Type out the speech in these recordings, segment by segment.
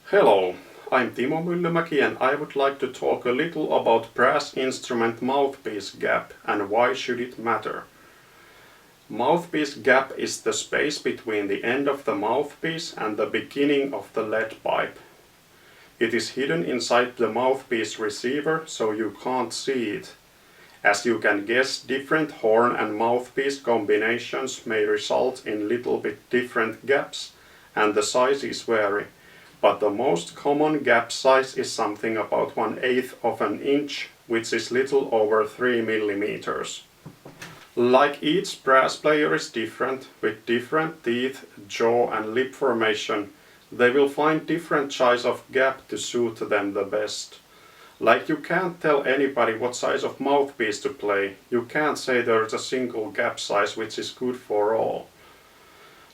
Hello, I'm Timo Myllymäki and I would like to talk a little about brass instrument mouthpiece gap and why should it matter. Mouthpiece gap is the space between the end of the mouthpiece and the beginning of the lead pipe. It is hidden inside the mouthpiece receiver so you can't see it. As you can guess, different horn and mouthpiece combinations may result in little bit different gaps and the sizes vary. But the most common gap size is something about 1/8 of an inch, which is little over 3 millimeters. Like each brass player is different, with different teeth, jaw and lip formation, they will find different size of gap to suit them the best. Like you can't tell anybody what size of mouthpiece to play, you can't say there's a single gap size which is good for all.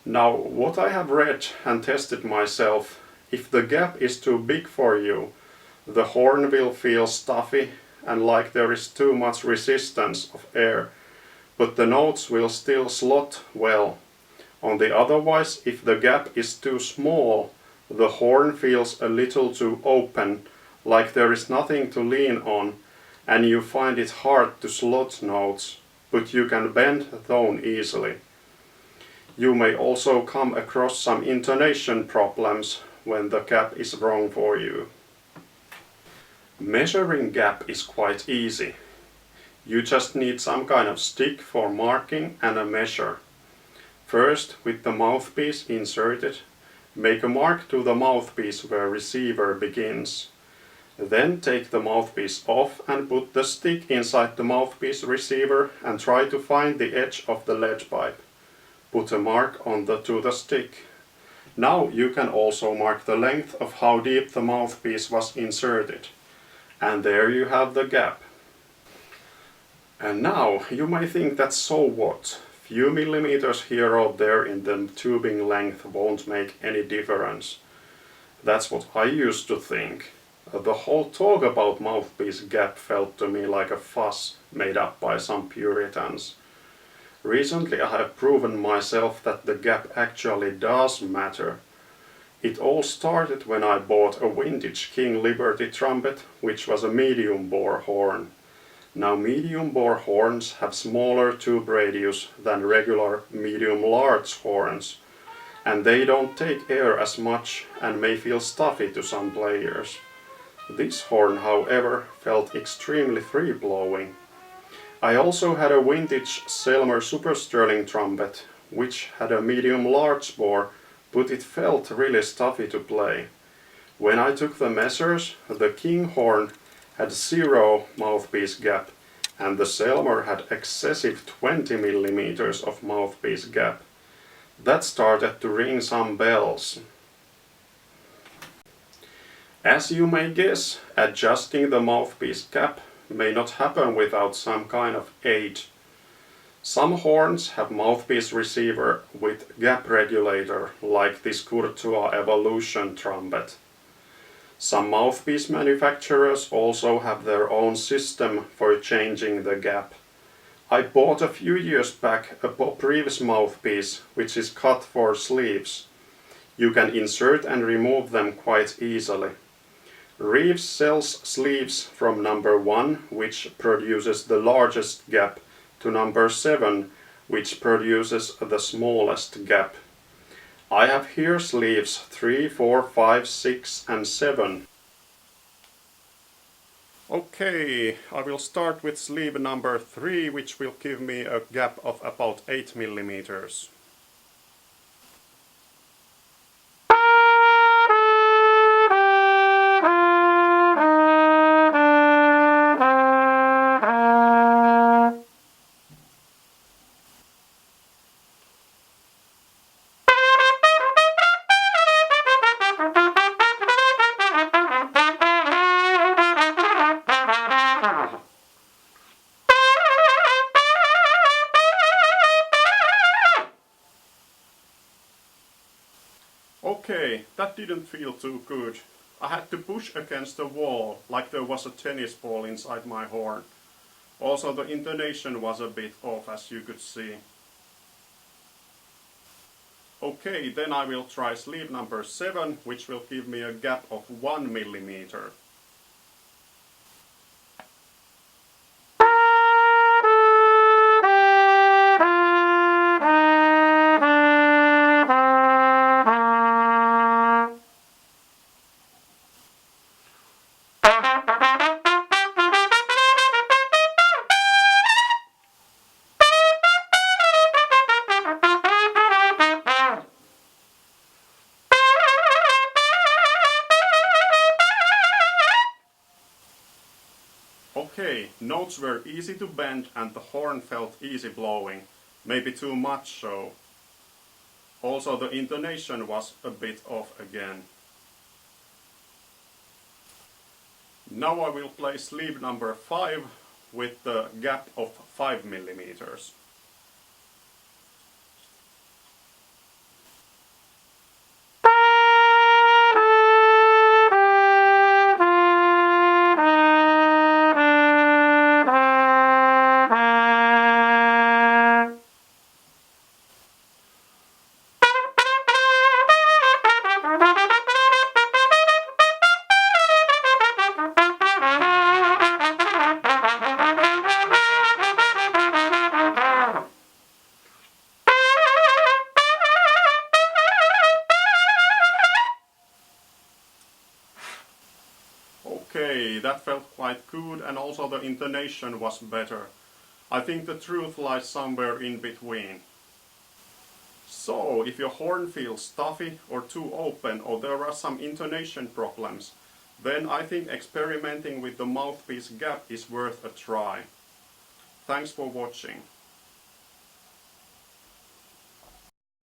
Now, what I have read and tested myself, if the gap is too big for you, the horn will feel stuffy and like there is too much resistance of air, but the notes will still slot well. On the otherwise, if the gap is too small, the horn feels a little too open, like there is nothing to lean on, and you find it hard to slot notes, but you can bend the tone easily. You may also come across some intonation problems when the gap is wrong for you. Measuring gap is quite easy. You just need some kind of stick for marking and a measure. First, with the mouthpiece inserted, make a mark to the mouthpiece where receiver begins. Then take the mouthpiece off and put the stick inside the mouthpiece receiver and try to find the edge of the lead pipe. Put a mark to the stick. Now you can also mark the length of how deep the mouthpiece was inserted. And there you have the gap. And now you may think that so what? Few millimeters here or there in the tubing length won't make any difference. That's what I used to think. The whole talk about mouthpiece gap felt to me like a fuss made up by some Puritans. Recently I have proven myself that the gap actually does matter. It all started when I bought a vintage King Liberty trumpet, which was a medium bore horn. Now medium bore horns have smaller tube radius than regular medium large horns, and they don't take air as much and may feel stuffy to some players. This horn, however, felt extremely free-blowing. I also had a vintage Selmer Super Sterling trumpet, which had a medium-large bore, but it felt really stuffy to play. When I took the measures, the King horn had 0 mouthpiece gap, and the Selmer had excessive 20 millimeters of mouthpiece gap. That started to ring some bells. As you may guess, adjusting the mouthpiece gap may not happen without some kind of aid. Some horns have mouthpiece receiver with gap regulator, like this Courtois Evolution trumpet. Some mouthpiece manufacturers also have their own system for changing the gap. I bought a few years back a Bob Reeves mouthpiece, which is cut for sleeves. You can insert and remove them quite easily. Reeves sells sleeves from number 1, which produces the largest gap, to number 7, which produces the smallest gap. I have here sleeves 3, 4, 5, 6 and 7. Okay, I will start with sleeve number 3, which will give me a gap of about 8 millimeters. Okay, that didn't feel too good. I had to push against the wall like there was a tennis ball inside my horn. Also the intonation was a bit off, as you could see. Okay, then I will try sleeve number 7, which will give me a gap of 1 millimeter. Okay, notes were easy to bend and the horn felt easy blowing, maybe too much so. Also the intonation was a bit off again. Now I will play sleeve number 5 with the gap of 5 millimeters. Okay, that felt quite good and also the intonation was better. I think the truth lies somewhere in between. So, if your horn feels stuffy or too open or there are some intonation problems, then I think experimenting with the mouthpiece gap is worth a try. Thanks for watching.